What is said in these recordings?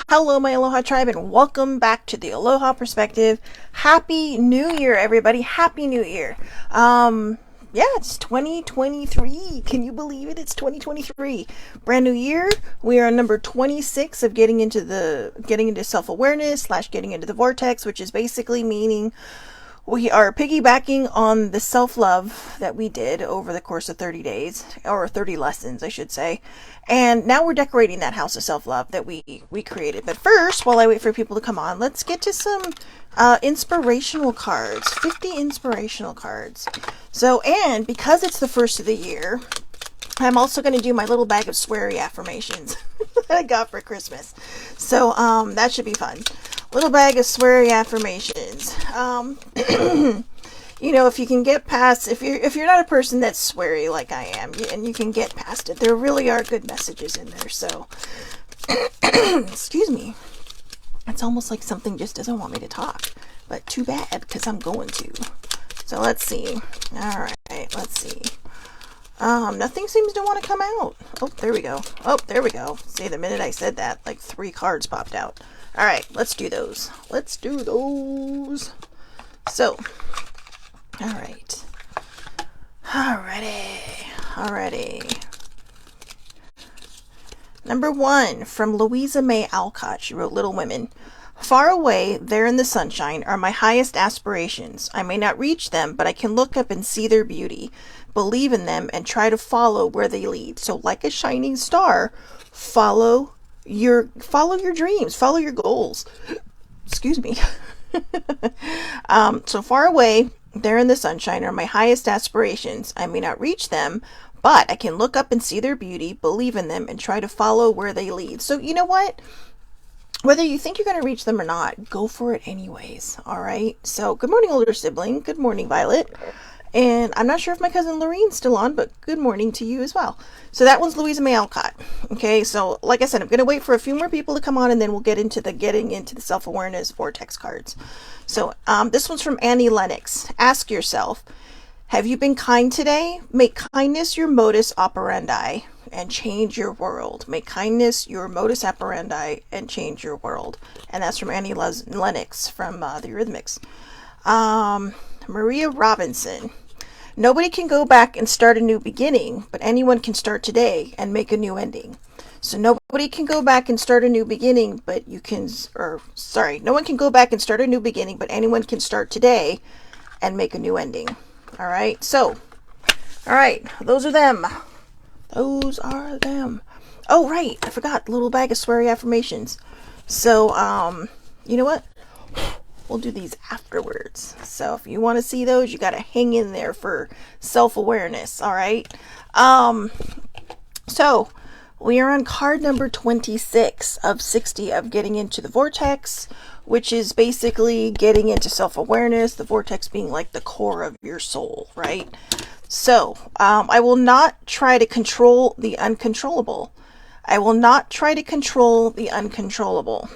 Hello, my Aloha tribe, and welcome back to the Aloha Perspective. Happy New Year, everybody! Happy New Year. Yeah, it's 2023. Can you believe it? It's 2023. Brand new year. We are on number 26 of getting into self-awareness slash getting into the vortex, which is basically meaning we are piggybacking on the self-love that we did over the course of 30 days, or 30 lessons, I should say. And now we're decorating that house of self-love that we created. But first, while I wait for people to come on, let's get to some inspirational cards. 50 inspirational cards. So, and because it's the first of the year, I'm also going to do my little bag of sweary affirmations that I got for Christmas. So, that should be fun. Little bag of sweary affirmations. If you can get past, if you're not a person that's sweary like I am, and you can get past it, there really are good messages in there. So, excuse me. It's almost like something just doesn't want me to talk, but too bad because I'm going to. So let's see. All right, let's see. Nothing seems to want to come out. Oh, there we go. Oh, there we go. See, the minute I said that, like 3 cards popped out. All right, let's do those. Let's do those. So, all right. Alrighty. Number 1 from Louisa May Alcott. She wrote Little Women. Far away, there in the sunshine, are my highest aspirations. I may not reach them, but I can look up and see their beauty, believe in them, and try to follow where they lead. So, like a shining star, follow your dreams, follow your goals. Excuse me. So far away, there in the sunshine, are my highest aspirations. I may not reach them, but I can look up and see their beauty, believe in them, and try to follow where they lead. So, you know what? Whether you think you're going to reach them or not, go for it anyways. All right. So, good morning, older sibling. Good morning, Violet. And I'm not sure if my cousin Lorraine's still on, but good morning to you as well. So that one's Louisa May Alcott. Okay, so like I said, I'm going to wait for a few more people to come on, and then we'll getting into the self-awareness vortex cards. So this one's from Annie Lennox. Ask yourself, have you been kind today? Make kindness your modus operandi and change your world. Make kindness your modus operandi and change your world. And that's from Annie Lennox from the Eurythmics. Maria Robinson. Nobody can go back and start a new beginning, but anyone can start today and make a new ending. So nobody can go back and start a new beginning, but no one can go back and start a new beginning, but anyone can start today and make a new ending. All right. So, all right. Those are them. Oh, right. I forgot. Little bag of sweary affirmations. So, you know what? We'll do these afterwards. So if you want to see those, you got to hang in there for self-awareness. All right. So we are on card number 26 of 60 of getting into the vortex, which is basically getting into self-awareness, the vortex being like the core of your soul, right? So I will not try to control the uncontrollable. I will not try to control the uncontrollable.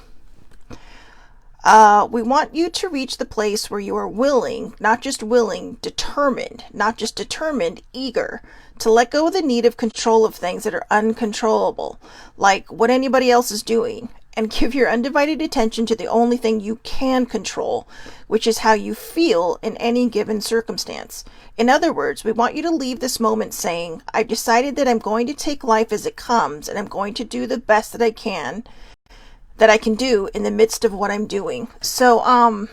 We want you to reach the place where you are willing, not just willing, determined, not just determined, eager to let go of the need of control of things that are uncontrollable, like what anybody else is doing, and give your undivided attention to the only thing you can control, which is how you feel in any given circumstance. In other words, we want you to leave this moment saying, I've decided that I'm going to take life as it comes, and I'm going to do the best that I can do in the midst of what I'm doing. So,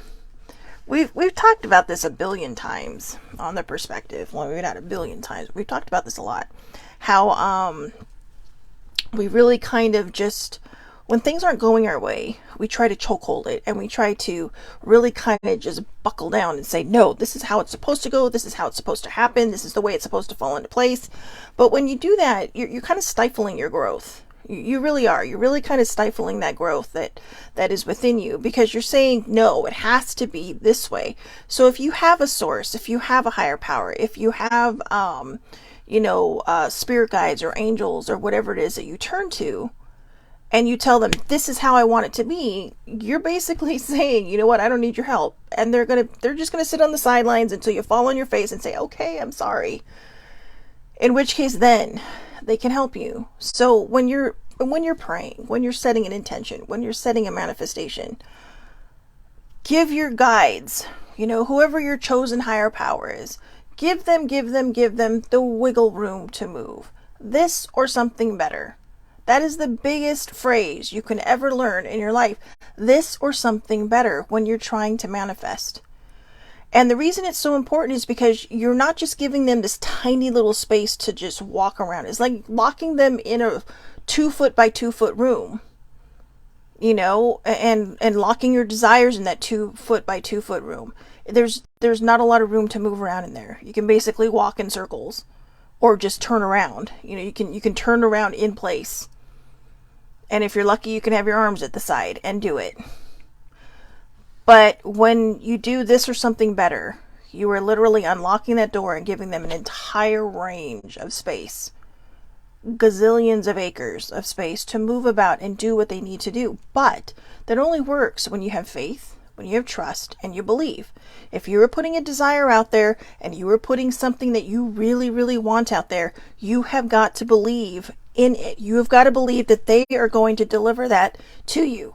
we've talked about this a billion times on the perspective. Well, maybe not a billion times. We've talked about this a lot. How, we really kind of just, when things aren't going our way, we try to chokehold it, and we try to really kind of just buckle down and say, no, this is how it's supposed to go. This is how it's supposed to happen. This is the way it's supposed to fall into place. But when you do that, you're kind of stifling your growth. You really are. You're really kind of stifling that growth that is within you, because you're saying, no, it has to be this way. So if you have a source, if you have a higher power, if you have, spirit guides or angels or whatever it is that you turn to, and you tell them, this is how I want it to be, you're basically saying, you know what, I don't need your help. And they're just going to sit on the sidelines until you fall on your face and say, okay, I'm sorry. In which case then they can help you. So when you're when you're praying, when you're setting an intention, when you're setting a manifestation, give your guides, whoever your chosen higher power is, give them the wiggle room to move. This or something better. That is the biggest phrase you can ever learn in your life. This or something better when you're trying to manifest. And the reason it's so important is because you're not just giving them this tiny little space to just walk around. It's like locking them in a 2-foot by 2-foot room, and locking your desires in that 2-foot by 2-foot room. There's not a lot of room to move around in there. You can basically walk in circles or just turn around. You can turn around in place. And if you're lucky, you can have your arms at the side and do it. But when you do this or something better, you are literally unlocking that door and giving them an entire range of space. Gazillions of acres of space to move about and do what they need to do. But that only works when you have faith, when you have trust, and you believe. If you were putting a desire out there and you were putting something that you really, really want out there, you have got to believe in it. You have got to believe that they are going to deliver that to you,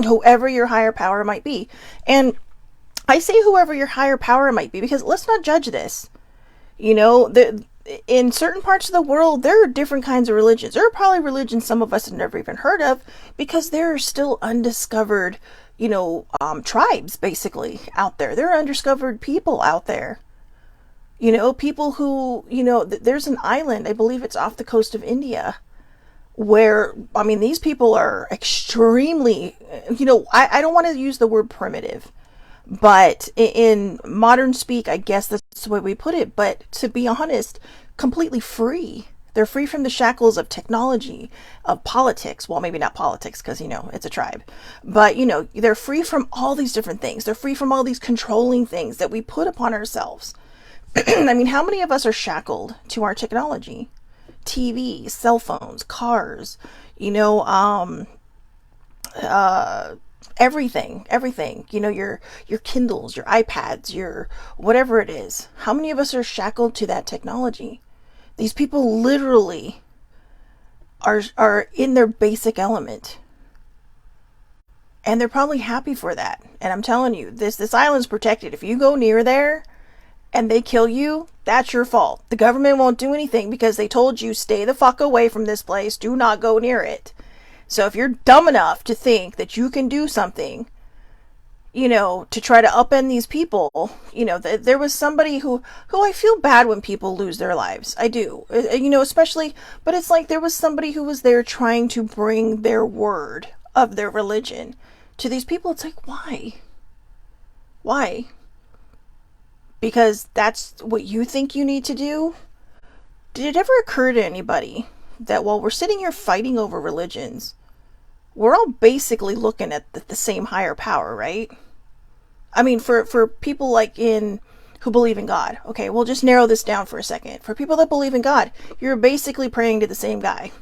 whoever your higher power might be. And I say whoever your higher power might be because let's not judge this. In certain parts of the world, there are different kinds of religions. There are probably religions some of us have never even heard of because there are still undiscovered, tribes basically out there. There are undiscovered people out there. People who, there's an island, I believe it's off the coast of India, where, these people are extremely, I don't want to use the word primitive, but in modern speak, I guess that's the way we put it. But to be honest, completely free. They're free from the shackles of technology, of politics. Well, maybe not politics because, it's a tribe. But, they're free from all these different things. They're free from all these controlling things that we put upon ourselves. How many of us are shackled to our technology? TVs, cell phones, cars, everything, your Kindles, your iPads, your whatever it is. How many of us are shackled to that technology? These people literally are in their basic element. And they're probably happy for that. And I'm telling you, this island's protected. If you go near there and they kill you, that's your fault. The government won't do anything because they told you stay the fuck away from this place. Do not go near it. So if you're dumb enough to think that you can do something, to try to upend these people, there was somebody who I feel bad when people lose their lives. I do, especially, but it's like there was somebody who was there trying to bring their word of their religion to these people. It's like, why? Why? Because that's what you think you need to do? Did it ever occur to anybody that while we're sitting here fighting over religions, we're all basically looking at the same higher power, right? For people who believe in God. Okay, we'll just narrow this down for a second. For people that believe in God, you're basically praying to the same guy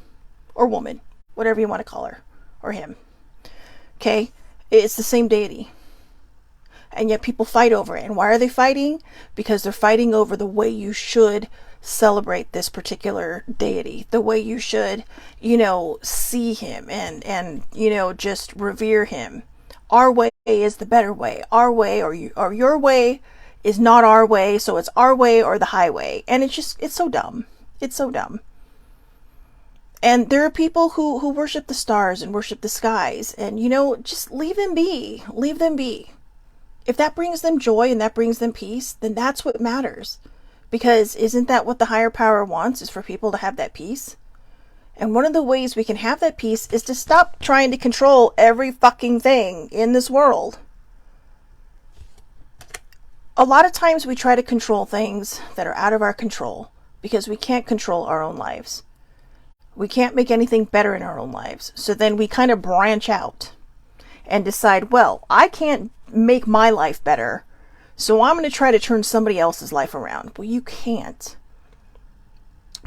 or woman, whatever you want to call her or him. Okay? It's the same deity. And yet people fight over it. And why are they fighting? Because they're fighting over the way you should celebrate this particular deity, the way you should, see him and just revere him. Our way is the better way. Our way or your way is not our way, so it's our way or the highway. And it's so dumb. It's so dumb. And there are people who worship the stars and worship the skies, and just leave them be. Leave them be. If that brings them joy and that brings them peace, then that's what matters. Because isn't that what the higher power wants, is for people to have that peace? And one of the ways we can have that peace is to stop trying to control every fucking thing in this world. A lot of times we try to control things that are out of our control because we can't control our own lives. We can't make anything better in our own lives. So then we kind of branch out and decide, well, I can't make my life better, so I'm going to try to turn somebody else's life around. Well, you can't.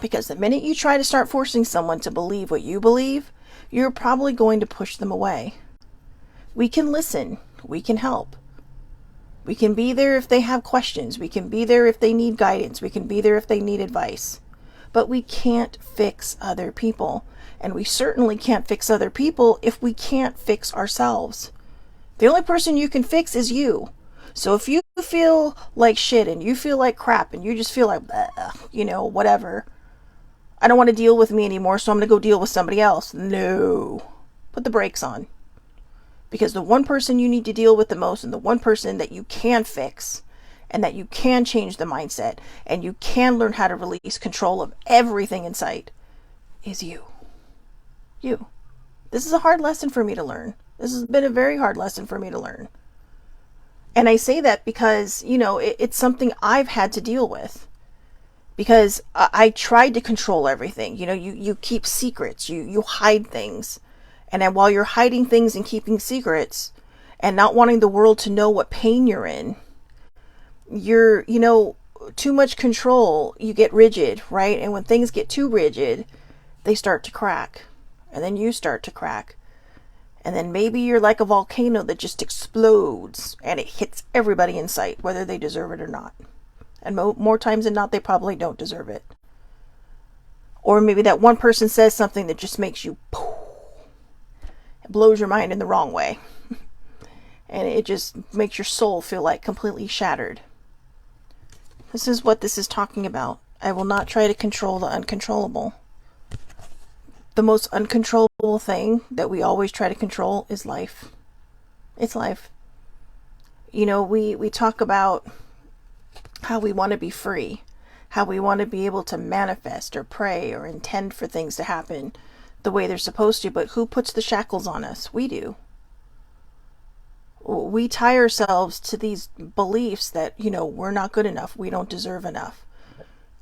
Because the minute you try to start forcing someone to believe what you believe, you're probably going to push them away. We can listen. We can help. We can be there if they have questions. We can be there if they need guidance. We can be there if they need advice. But we can't fix other people. And we certainly can't fix other people if we can't fix ourselves. The only person you can fix is you. So if you feel like shit and you feel like crap and you just feel like, whatever, I don't want to deal with me anymore, so I'm going to go deal with somebody else. No. Put the brakes on. Because the one person you need to deal with the most, and the one person that you can fix, and that you can change the mindset, and you can learn how to release control of everything in sight, is you. You. This is a hard lesson for me to learn. This has been a very hard lesson for me to learn. And I say that because, it's something I've had to deal with. Because I tried to control everything. You keep secrets. You hide things. And then while you're hiding things and keeping secrets and not wanting the world to know what pain you're in, you're, too much control, you get rigid, right? And when things get too rigid, they start to crack. And then you start to crack. And then maybe you're like a volcano that just explodes and it hits everybody in sight, whether they deserve it or not. And more times than not, they probably don't deserve it. Or maybe that one person says something that just makes you poof. It blows your mind in the wrong way. And it just makes your soul feel like completely shattered. This is what this is talking about. I will not try to control the uncontrollable. The most uncontrollable thing that we always try to control is life. It's life. We talk about how we want to be free, how we want to be able to manifest or pray or intend for things to happen the way they're supposed to, but who puts the shackles on us? We do. We tie ourselves to these beliefs that, we're not good enough, we don't deserve enough.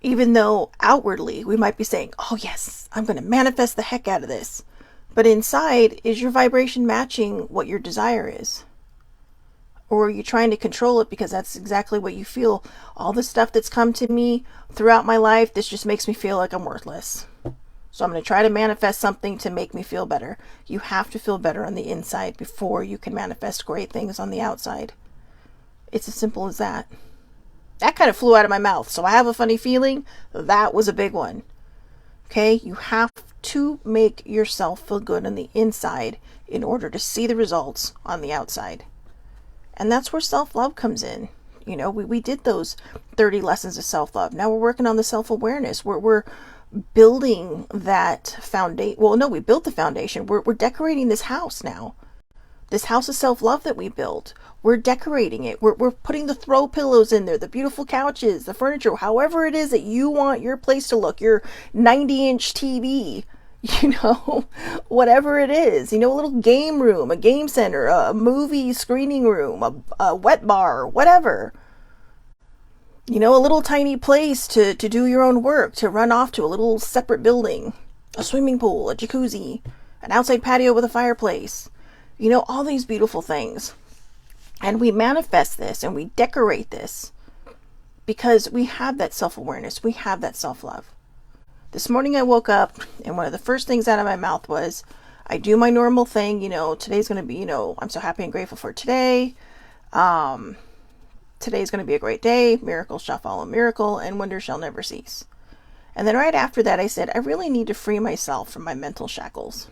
Even though outwardly we might be saying, oh yes, I'm going to manifest the heck out of this. But inside, is your vibration matching what your desire is? Or are you trying to control it because that's exactly what you feel? All the stuff that's come to me throughout my life, this just makes me feel like I'm worthless. So I'm going to try to manifest something to make me feel better. You have to feel better on the inside before you can manifest great things on the outside. It's as simple as that. That kind of flew out of my mouth, so I have a funny feeling that was a big one. Okay, you have to make yourself feel good on the inside in order to see the results on the outside. And that's where self-love comes in. We did those 30 lessons of self-love. Now we're working on the self-awareness. We're building that foundation. Well, no, we built the foundation. We're decorating this house now. This house of self-love that we built. We're decorating it. We're putting the throw pillows in there, the beautiful couches, the furniture, however it is that you want your place to look, your 90-inch TV, whatever it is, a little game room, a game center, a movie screening room, a wet bar, whatever. A little tiny place to do your own work, to run off to a little separate building, a swimming pool, a jacuzzi, an outside patio with a fireplace, all these beautiful things. And we manifest this and we decorate this because we have that self-awareness. We have that self-love. This morning I woke up and one of the first things out of my mouth was, I do my normal thing. Today's going to be, I'm so happy and grateful for today. Today's going to be a great day. Miracle shall follow miracle and wonder shall never cease. And then right after that, I said, I really need to free myself from my mental shackles.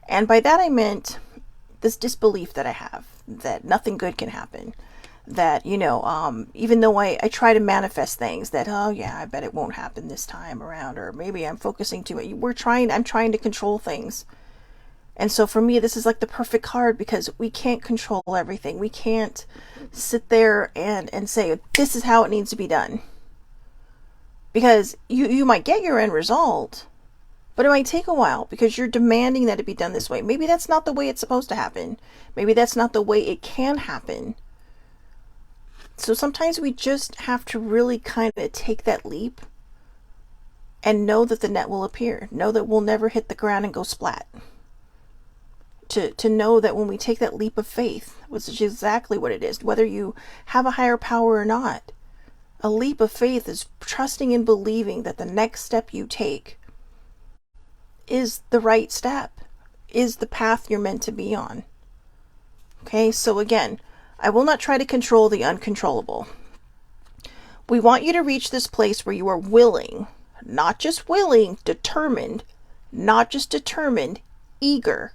And by that, I meant this disbelief that I have that nothing good can happen. That, even though I try to manifest things that, oh yeah, I bet it won't happen this time around, or maybe I'm focusing too much. I'm trying to control things. And so for me, this is like the perfect card because we can't control everything. We can't sit there and say, this is how it needs to be done. Because you might get your end result, but it might take a while because you're demanding that it be done this way. Maybe that's not the way it's supposed to happen. Maybe that's not the way it can happen. So sometimes we just have to really kind of take that leap and know that the net will appear. Know that we'll never hit the ground and go splat. To know that when we take that leap of faith, which is exactly what it is, whether you have a higher power or not, a leap of faith is trusting and believing that the next step you take is the right step, is the path you're meant to be on. Okay, so again, I will not try to control the uncontrollable. We want you to reach this place where you are willing, not just willing, determined, not just determined, eager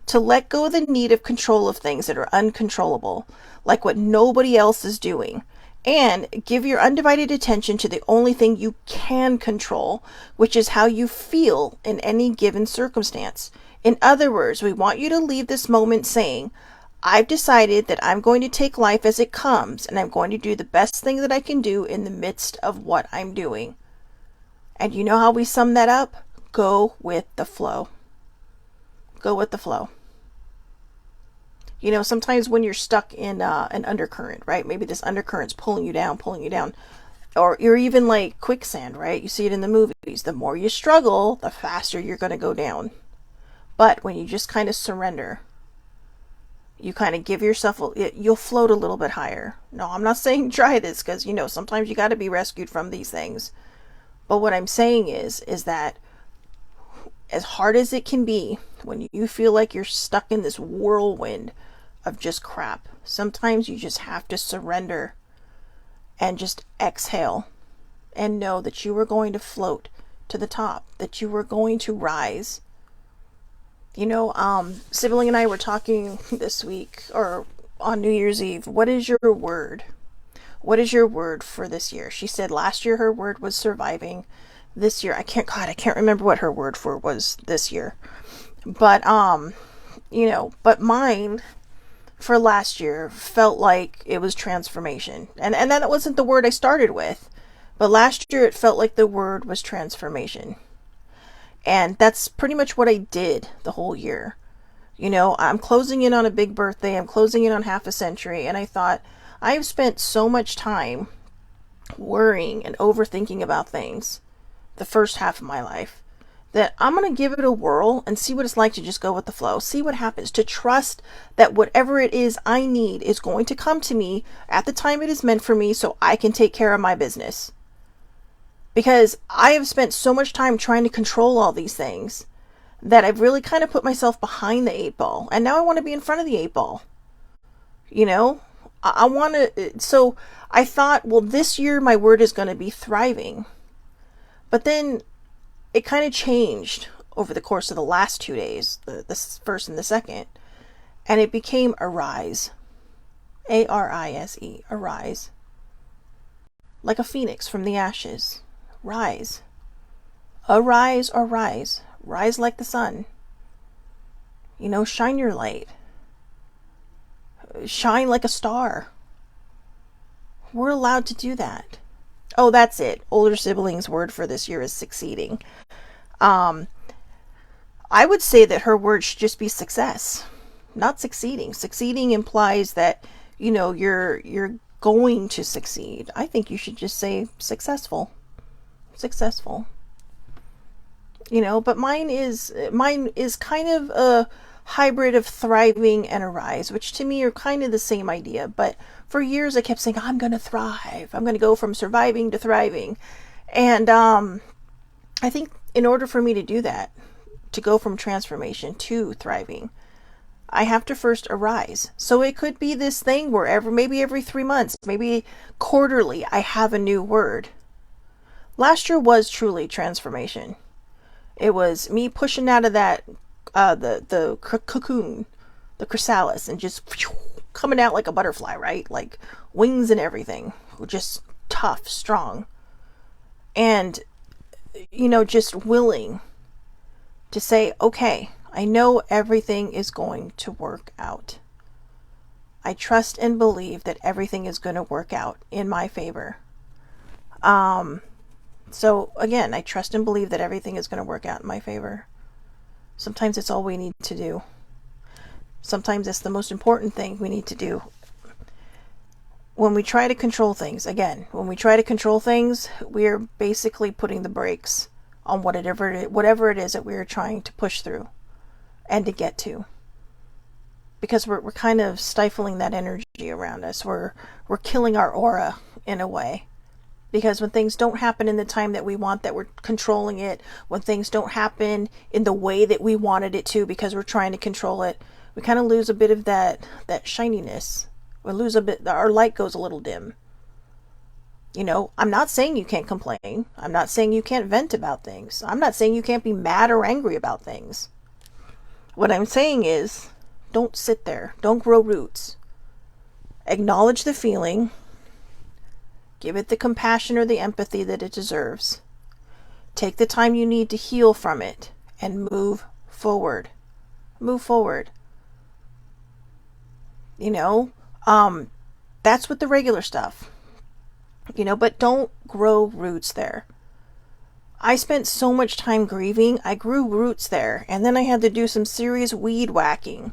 to let go of the need of control of things that are uncontrollable, like what nobody else is doing, and give your undivided attention to the only thing you can control, which is how you feel in any given circumstance. In other words, we want you to leave this moment saying, I've decided that I'm going to take life as it comes, and I'm going to do the best thing that I can do in the midst of what I'm doing. And you know how we sum that up? Go with the flow. Go with the flow. You know, sometimes when you're stuck in an undercurrent, right? Maybe this undercurrent's pulling you down, or you're even like quicksand, right? You see it in the movies. The more you struggle, the faster you're going to go down. But when you just kind of surrender, you kind of give yourself, you'll float a little bit higher. No, I'm not saying try this, because, you know, sometimes you got to be rescued from these things. But what I'm saying is that as hard as it can be, when you feel like you're stuck in this whirlwind of just crap, sometimes you just have to surrender and just exhale and know that you are going to float to the top, that you are going to rise. You know, Sibling and I were talking this week, or on New Year's Eve. What is your word? What is your word for this year? She said last year her word was surviving. This year, I can't remember what her word for was this year. But, you know, but mine for last year felt like it was transformation. And that wasn't the word I started with. But last year it felt like the word was transformation. And that's pretty much what I did the whole year. You know, I'm closing in on a big birthday. I'm closing in on half a century. And I thought, I've spent so much time worrying and overthinking about things the first half of my life that I'm going to give it a whirl and see what it's like to just go with the flow. See what happens. To trust that whatever it is I need is going to come to me at the time it is meant for me, so I can take care of my business. Because I have spent so much time trying to control all these things that I've really kind of put myself behind the 8 ball. And now I want to be in front of the 8 ball. You know, I want to. So I thought, well, this year my word is going to be thriving. But then it kind of changed over the course of the last 2 days, the first and the second. And it became arise. A-R-I-S-E, arise. Like a phoenix from the ashes. Rise. Arise or rise. Rise like the sun. You know, shine your light. Shine like a star. We're allowed to do that. Oh, that's it. Older siblings' word for this year is succeeding. I would say that her word should just be success, not succeeding. Succeeding implies that, you know, you're going to succeed. I think you should just say successful. Successful. You know, but mine is kind of a hybrid of thriving and arise, which to me are kind of the same idea. But for years I kept saying, I'm going to thrive. I'm going to go from surviving to thriving. And I think in order for me to do that, to go from transformation to thriving, I have to first arise. So it could be this thing where maybe every 3 months, maybe quarterly, I have a new word. Last year was truly transformation. It was me pushing out of that the cocoon, the chrysalis, and just coming out like a butterfly, right? Like wings and everything. Just tough, strong. And, you know, just willing to say, okay, I know everything is going to work out. I trust and believe that everything is going to work out in my favor. So again, I trust and believe that everything is going to work out in my favor. Sometimes it's all we need to do. Sometimes it's the most important thing we need to do. When we try to control things, we are basically putting the brakes on whatever it is that we are trying to push through and to get to. Because we're kind of stifling that energy around us. We're killing our aura in a way. Because when things don't happen in the time that we want, that we're controlling it, when things don't happen in the way that we wanted it to because we're trying to control it, we kind of lose a bit of that shininess. We lose a bit, our light goes a little dim. I'm not saying you can't complain. I'm not saying you can't vent about things. I'm not saying you can't be mad or angry about things. What I'm saying is, don't sit there. Don't grow roots. Acknowledge the feeling. Give it the compassion or the empathy that it deserves. Take the time you need to heal from it and move forward. Move forward. You know, that's with the regular stuff. But don't grow roots there. I spent so much time grieving, I grew roots there, and then I had to do some serious weed whacking.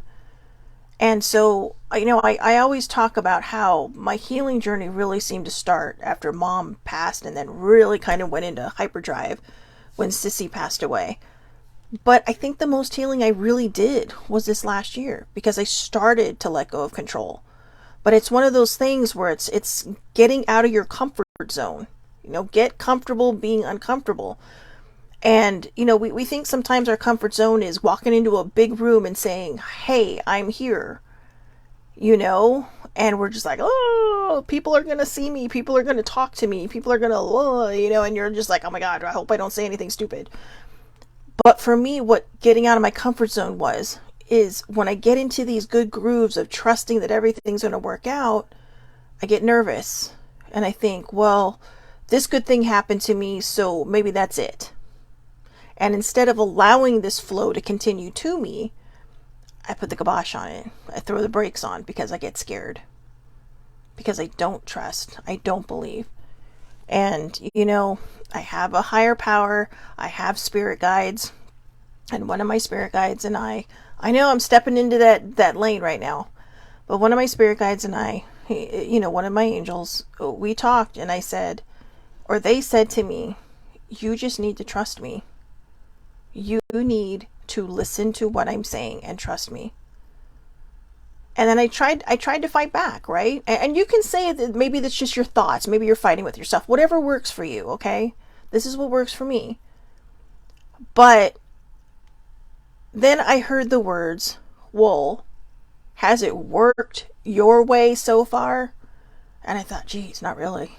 And so, I always talk about how my healing journey really seemed to start after Mom passed and then really kind of went into hyperdrive when Sissy passed away. But I think the most healing I really did was this last year because I started to let go of control. But it's one of those things where it's getting out of your comfort zone. Get comfortable being uncomfortable. And, we think sometimes our comfort zone is walking into a big room and saying, hey, I'm here, and we're just like, oh, people are going to see me. People are going to talk to me. People are going to, and you're just like, oh my God, I hope I don't say anything stupid. But for me, what getting out of my comfort zone is when I get into these good grooves of trusting that everything's going to work out, I get nervous and I think, well, this good thing happened to me, so maybe that's it. And instead of allowing this flow to continue to me, I put the kibosh on it. I throw the brakes on because I get scared. Because I don't trust. I don't believe. And, I have a higher power. I have spirit guides. And one of my spirit guides and I know I'm stepping into that lane right now. But one of my spirit guides and I, one of my angels, we talked and they said to me, you just need to trust me. You need to listen to what I'm saying and trust me. And then I tried to fight back, right? And you can say that maybe that's just your thoughts. Maybe you're fighting with yourself. Whatever works for you, okay? This is what works for me. But then I heard the words, well, has it worked your way so far? And I thought, geez, not really.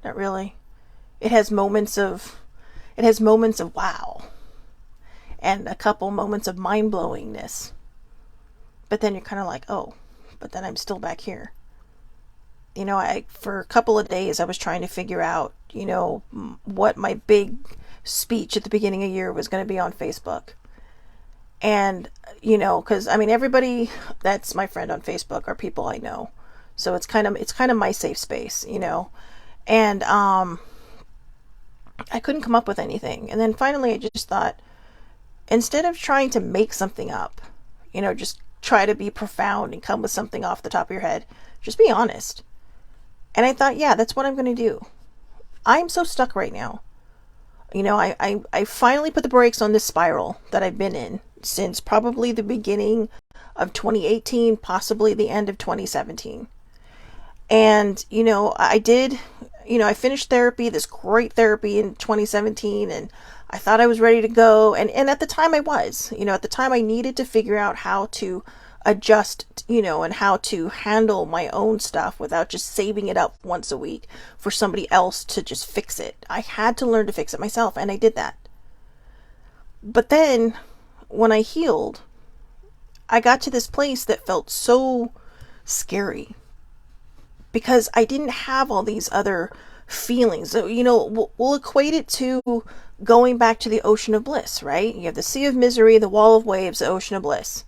Not really. It has moments of wow. And a couple moments of mind-blowingness. But then you're kind of like, oh, but then I'm still back here. For a couple of days, I was trying to figure out, what my big speech at the beginning of the year was going to be on Facebook. And, because, everybody that's my friend on Facebook are people I know. So it's kind of my safe space, And I couldn't come up with anything. And then finally I just thought, instead of trying to make something up, just try to be profound and come with something off the top of your head, just be honest. And I thought, yeah, that's what I'm going to do. I'm so stuck right now. I finally put the brakes on this spiral that I've been in since probably the beginning of 2018, possibly the end of 2017. And, I finished therapy, this great therapy in 2017, and I thought I was ready to go. And at the time I was, at the time I needed to figure out how to adjust, and how to handle my own stuff without just saving it up once a week for somebody else to just fix it. I had to learn to fix it myself, and I did that. But then when I healed, I got to this place that felt so scary because I didn't have all these other feelings. So, we'll equate it to going back to the ocean of bliss, right? You have the sea of misery, the wall of waves, the ocean of bliss.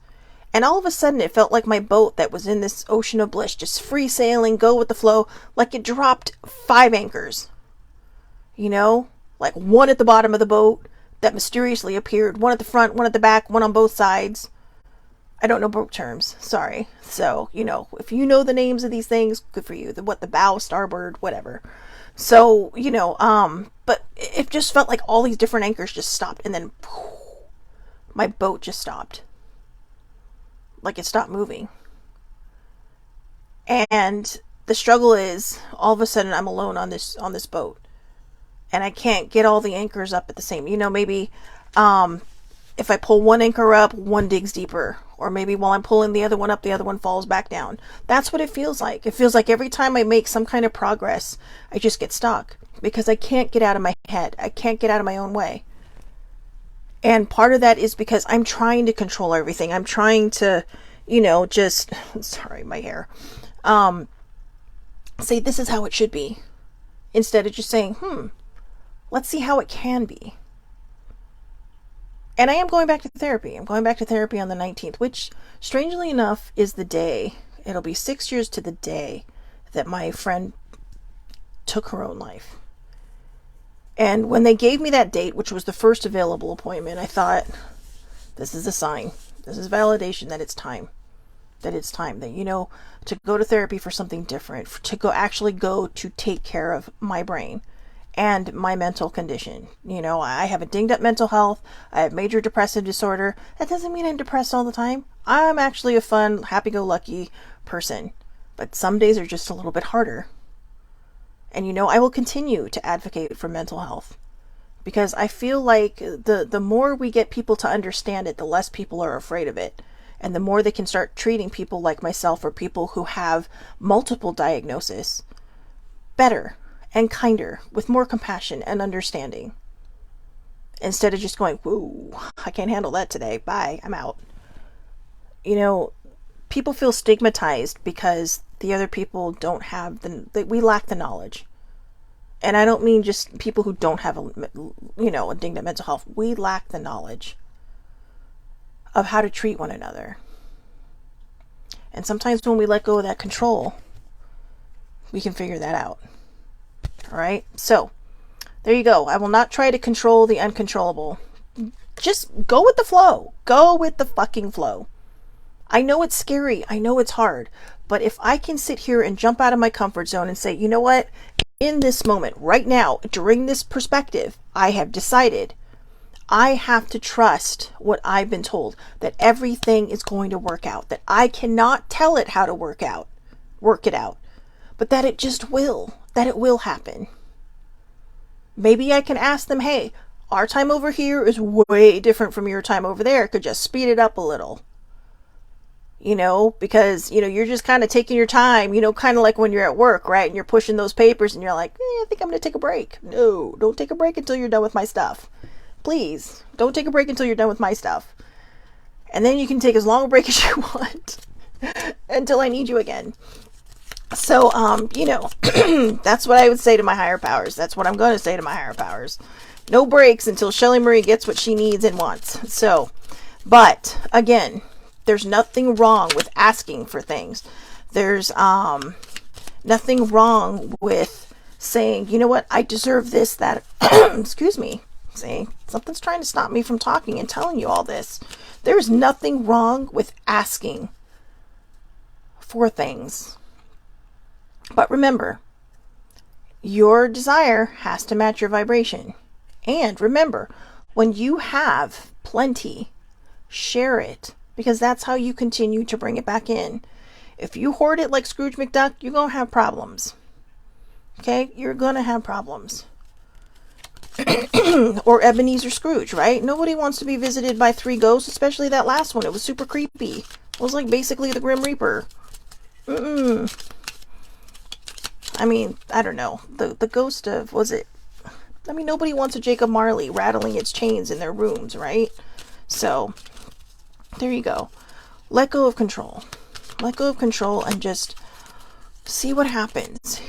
And all of a sudden it felt like my boat that was in this ocean of bliss, just free sailing, go with the flow, like it dropped 5 anchors. Like one at the bottom of the boat that mysteriously appeared, one at the front, one at the back, one on both sides. I don't know boat terms, sorry. So, if you know the names of these things, good for you. The bow, starboard, whatever. So, but it just felt like all these different anchors just stopped, and then my boat just stopped. Like it stopped moving. And the struggle is, all of a sudden I'm alone on this boat. And I can't get all the anchors up at the same, maybe, if I pull one anchor up, one digs deeper. Or maybe while I'm pulling the other one up, the other one falls back down. That's what it feels like. It feels like every time I make some kind of progress, I just get stuck because I can't get out of my head. I can't get out of my own way. And part of that is because I'm trying to control everything. I'm trying to, just, sorry, my hair, say this is how it should be. Instead of just saying, let's see how it can be. And I am going back to therapy. I'm going back to therapy on the 19th, which, strangely enough, is the day. It'll be 6 years to the day that my friend took her own life. And when they gave me that date, which was the first available appointment, I thought, this is a sign. This is validation that it's time. That it's time that, to go to therapy for something different, to actually go to take care of my brain and my mental condition. I have a dinged up mental health. I have major depressive disorder. That doesn't mean I'm depressed all the time. I'm actually a fun, happy-go-lucky person. But some days are just a little bit harder. And I will continue to advocate for mental health. Because I feel like the more we get people to understand it, the less people are afraid of it. And the more they can start treating people like myself or people who have multiple diagnoses better and kinder, with more compassion and understanding. Instead of just going, whoa, I can't handle that today. Bye, I'm out. People feel stigmatized because the other people don't have we lack the knowledge. And I don't mean just people who don't have a dinged up mental health. We lack the knowledge of how to treat one another. And sometimes when we let go of that control, we can figure that out. All right. So there you go. I will not try to control the uncontrollable. Just go with the flow. Go with the fucking flow. I know it's scary. I know it's hard. But if I can sit here and jump out of my comfort zone and say, you know what? In this moment, right now, during this perspective, I have decided I have to trust what I've been told, that everything is going to work out, that I cannot tell it how to work it out, but that it just will, that it will happen. Maybe I can ask them, hey, our time over here is way different from your time over there. Could just speed it up a little. Because, you're just kind of taking your time, kind of like when you're at work, right? And you're pushing those papers and you're like, I think I'm going to take a break. No, don't take a break until you're done with my stuff. Please, don't take a break until you're done with my stuff. And then you can take as long a break as you want until I need you again. So, that's what I would say to my higher powers. That's what I'm going to say to my higher powers. No breaks until Shelly Marie gets what she needs and wants. So, but again, there's nothing wrong with asking for things. There's nothing wrong with saying, you know what, I deserve this, that, excuse me. See, something's trying to stop me from talking and telling you all this. There's nothing wrong with asking for things. But remember, your desire has to match your vibration. And remember, when you have plenty, share it. Because that's how you continue to bring it back in. If you hoard it like Scrooge McDuck, you're going to have problems. Okay? You're going to have problems. Or Ebenezer Scrooge, right? Nobody wants to be visited by 3 ghosts, especially that last one. It was super creepy. It was like basically the Grim Reaper. I mean, I don't know. The ghost of, nobody wants a Jacob Marley rattling its chains in their rooms, right? So, there you go. Let go of control. Let go of control and just see what happens.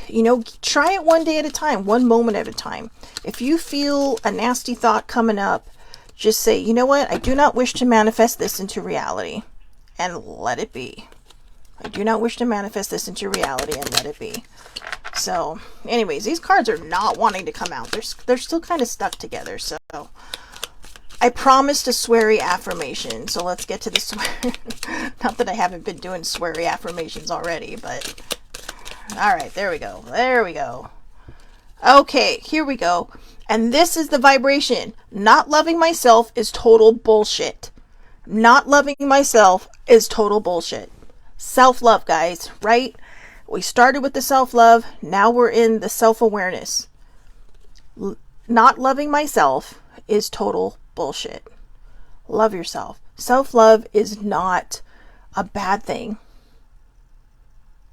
Try it one day at a time, one moment at a time. If you feel a nasty thought coming up, just say, you know what? I do not wish to manifest this into reality. And let it be. I do not wish to manifest this into reality and let it be. So, anyways, these cards are not wanting to come out. They're still kind of stuck together. So, I promised a sweary affirmation, so let's get to the swear. Not that I haven't been doing sweary affirmations already, but all right, there we go. There we go. Okay, here we go. And this is the vibration. Not loving myself is total bullshit. Not loving myself is total bullshit. Self-love, guys, right? We started with the self-love. Now we're in the self-awareness. Not loving myself is total bullshit. Love yourself. Self-love is not a bad thing.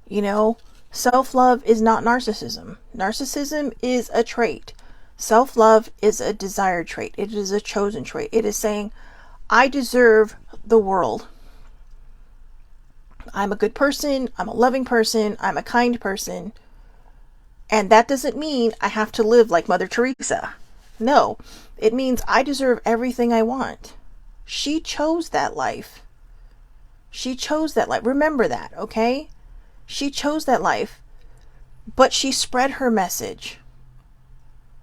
You know, self-love is not narcissism. Narcissism is a trait. Self-love is a desired trait. It is a chosen trait. It is saying, I deserve the world. I'm a good person. I'm a loving person. I'm a kind person. And that doesn't mean I have to live like Mother Teresa. No, it means I deserve everything I want. She chose that life. She chose that life. Remember that, okay? She chose that life, but she spread her message.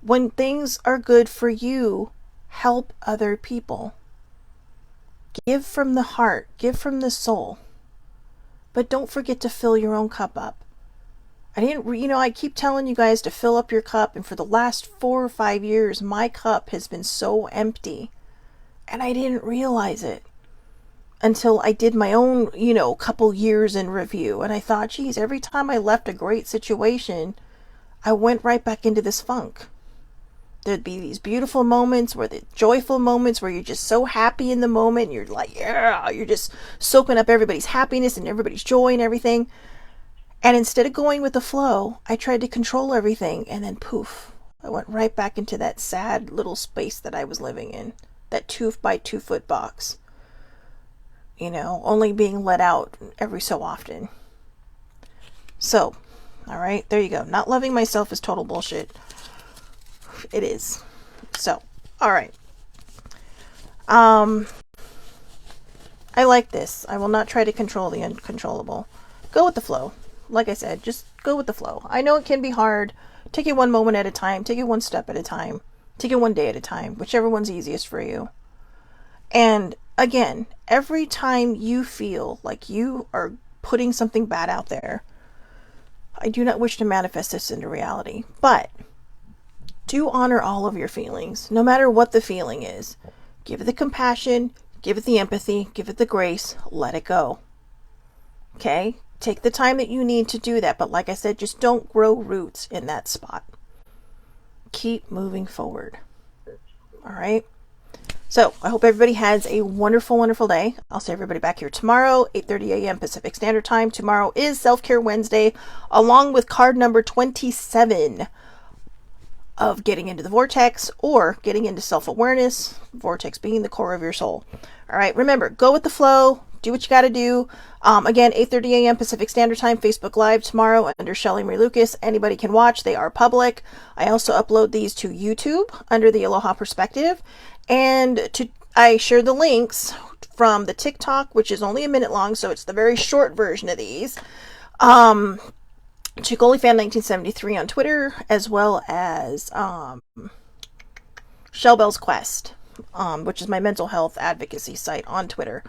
When things are good for you, help other people. Give from the heart, give from the soul. But don't forget to fill your own cup up. I keep telling you guys to fill up your cup, and for the last 4 or 5 years, my cup has been so empty, and I didn't realize it until I did my own, couple years in review, and I thought, geez, every time I left a great situation, I went right back into this funk. There'd be these beautiful moments, the joyful moments where you're just so happy in the moment, and you're like, yeah, you're just soaking up everybody's happiness and everybody's joy and everything. And instead of going with the flow, I tried to control everything, and then poof, I went right back into that sad little space that I was living in, that 2 by 2 foot box, only being let out every so often. So, all right, there you go. Not loving myself is total bullshit. It is. So, all right. I like this. I will not try to control the uncontrollable. Go with the flow. Like I said, just go with the flow. I know it can be hard. Take it one moment at a time. Take it one step at a time. Take it one day at a time, whichever one's easiest for you. And again, every time you feel like you are putting something bad out there, I do not wish to manifest this into reality, but do honor all of your feelings, no matter what the feeling is. Give it the compassion, give it the empathy, give it the grace, let it go. Okay? Take the time that you need to do that, but like I said, just don't grow roots in that spot. Keep moving forward. All right? So I hope everybody has a wonderful, wonderful day. I'll see everybody back here tomorrow, 8:30 a.m. Pacific Standard Time. Tomorrow is Self-Care Wednesday, along with card number 27 of getting into the vortex or getting into self-awareness, vortex being the core of your soul. All right, remember, go with the flow, do what you got to do. Again, 8:30 a.m. Pacific Standard Time, Facebook Live tomorrow under Shelly Marie Lucas. Anybody can watch. They are public. I also upload these to YouTube under the Aloha Perspective. And I share the links from the TikTok, which is only a minute long, so it's the very short version of these. Chicolifan 1973 on Twitter, as well as Shellbell's Quest, which is my mental health advocacy site on Twitter.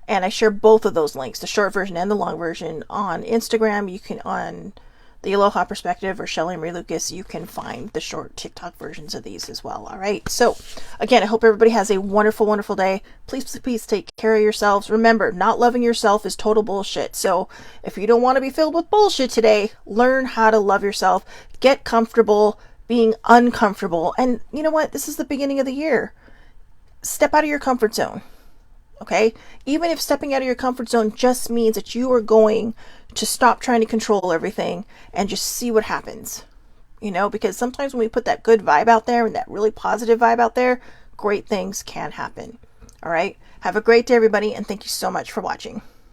And I share both of those links, the short version and the long version, on Instagram. You can, on the Aloha Perspective or Shelly Marie Lucas, you can find the short TikTok versions of these as well. All right. So again, I hope everybody has a wonderful, wonderful day. Please, please take care of yourselves. Remember, not loving yourself is total bullshit. So if you don't want to be filled with bullshit today, learn how to love yourself. Get comfortable being uncomfortable. And you know what? This is the beginning of the year. Step out of your comfort zone. Okay? Even if stepping out of your comfort zone just means that you are going to stop trying to control everything and just see what happens. Because sometimes when we put that good vibe out there and that really positive vibe out there, great things can happen. All right? Have a great day, everybody, and thank you so much for watching.